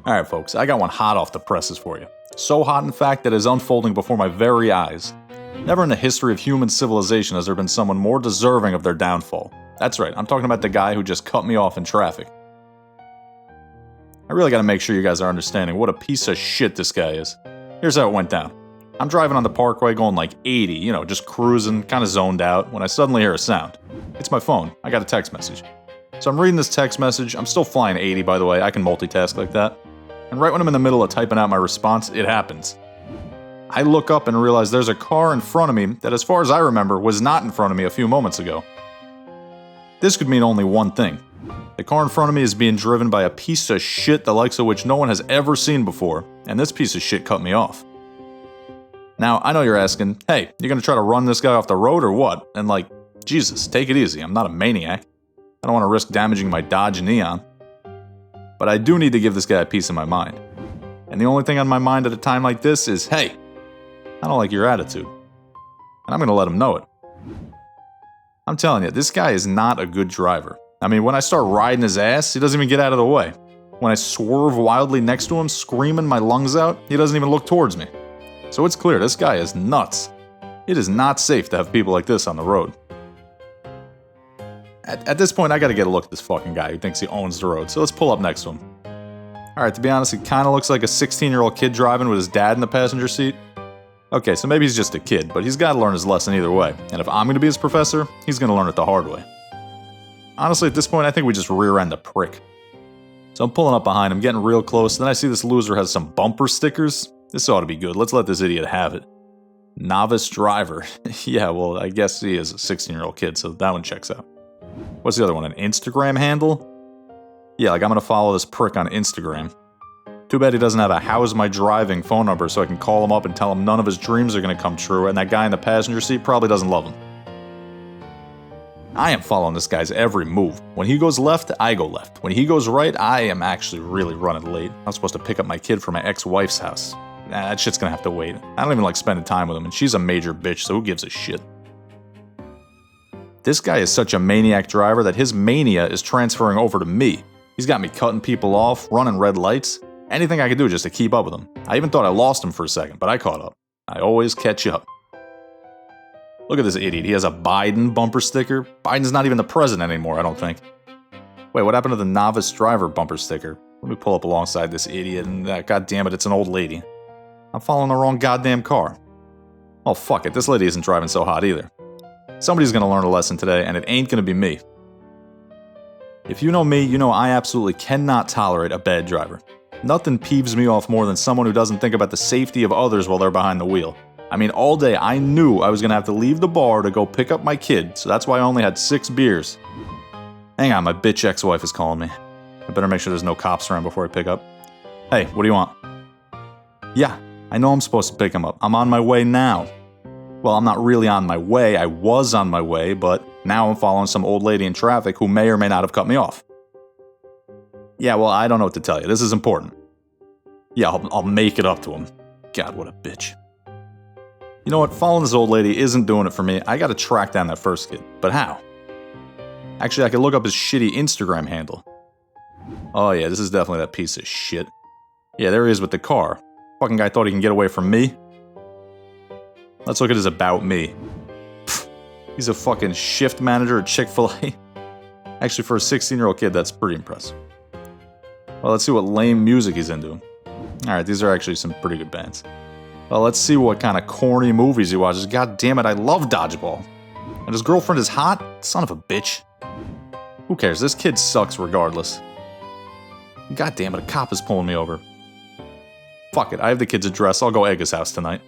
Alright folks, I got one hot off the presses for you. So hot in fact that it is unfolding before my very eyes. Never in the history of human civilization has there been someone more deserving of their downfall. That's right, I'm talking about the guy who just cut me off in traffic. I really gotta make sure you guys are understanding what a piece of shit this guy is. Here's how it went down. I'm driving on the parkway going like 80, just cruising, kinda zoned out, when I suddenly hear a sound. It's my phone. I got a text message. So I'm reading this text message. I'm still flying 80, by the way. I can multitask like that. And right when I'm in the middle of typing out my response, it happens. I look up and realize there's a car in front of me that, as far as I remember, was not in front of me a few moments ago. This could mean only one thing. The car in front of me is being driven by a piece of shit the likes of which no one has ever seen before, and this piece of shit cut me off. Now, I know you're asking, hey, you gonna try to run this guy off the road or what? And like, Jesus, take it easy, I'm not a maniac. I don't want to risk damaging my Dodge Neon. But I do need to give this guy a piece of my mind. And the only thing on my mind at a time like this is, hey, I don't like your attitude. And I'm gonna let him know it. I'm telling you, this guy is not a good driver. I mean, when I start riding his ass, he doesn't even get out of the way. When I swerve wildly next to him, screaming my lungs out, he doesn't even look towards me. So it's clear, this guy is nuts. It is not safe to have people like this on the road. At this point, I gotta get a look at this fucking guy who thinks he owns the road, so let's pull up next to him. Alright, to be honest, he kinda looks like a 16-year-old kid driving with his dad in the passenger seat. Okay, so maybe he's just a kid, but he's gotta learn his lesson either way, and if I'm gonna be his professor, he's gonna learn it the hard way. Honestly, at this point, I think we just rear-end the prick. So I'm pulling up behind him, getting real close, then I see this loser has some bumper stickers. This ought to be good, let's let this idiot have it. Novice driver. Yeah, well, I guess he is a 16-year-old kid, so that one checks out. What's the other one, an Instagram handle? Yeah, like I'm gonna follow this prick on Instagram. Too bad he doesn't have a how's my driving phone number so I can call him up and tell him none of his dreams are gonna come true and that guy in the passenger seat probably doesn't love him. I am following this guy's every move. When he goes left, I go left. When he goes right, I am actually really running late. I'm supposed to pick up my kid from my ex-wife's house. Nah, that shit's gonna have to wait. I don't even like spending time with him and she's a major bitch, so who gives a shit? This guy is such a maniac driver that his mania is transferring over to me. He's got me cutting people off, running red lights, anything I could do just to keep up with him. I even thought I lost him for a second, but I caught up. I always catch up. Look at this idiot, he has a Biden bumper sticker. Biden's not even the president anymore, I don't think. Wait, what happened to the novice driver bumper sticker? Let me pull up alongside this idiot and god damn it, it's an old lady. I'm following the wrong goddamn car. Oh fuck it, this lady isn't driving so hot either. Somebody's gonna learn a lesson today, and it ain't gonna be me. If you know me, you know I absolutely cannot tolerate a bad driver. Nothing peeves me off more than someone who doesn't think about the safety of others while they're behind the wheel. I mean, all day I knew I was gonna have to leave the bar to go pick up my kid, so that's why I only had 6 beers. Hang on, my bitch ex-wife is calling me. I better make sure there's no cops around before I pick up. Hey, what do you want? Yeah, I know I'm supposed to pick him up. I'm on my way now. Well, I'm not really on my way, I was on my way, but now I'm following some old lady in traffic who may or may not have cut me off. Yeah, well, I don't know what to tell you, this is important. Yeah, I'll make it up to him. God, what a bitch. You know what, following this old lady isn't doing it for me, I gotta track down that first kid. But how? Actually, I could look up his shitty Instagram handle. Oh yeah, this is definitely that piece of shit. Yeah, there he is with the car. Fucking guy thought he can get away from me. Let's look at his About Me. Pfft, he's a fucking shift manager at Chick-fil-A. Actually, for a 16-year-old kid, that's pretty impressive. Well, let's see what lame music he's into. Alright, these are actually some pretty good bands. Well, let's see what kind of corny movies he watches. God damn it, I love Dodgeball. And his girlfriend is hot? Son of a bitch. Who cares, this kid sucks regardless. God damn it, a cop is pulling me over. Fuck it, I have the kid's address, I'll go egg his house tonight.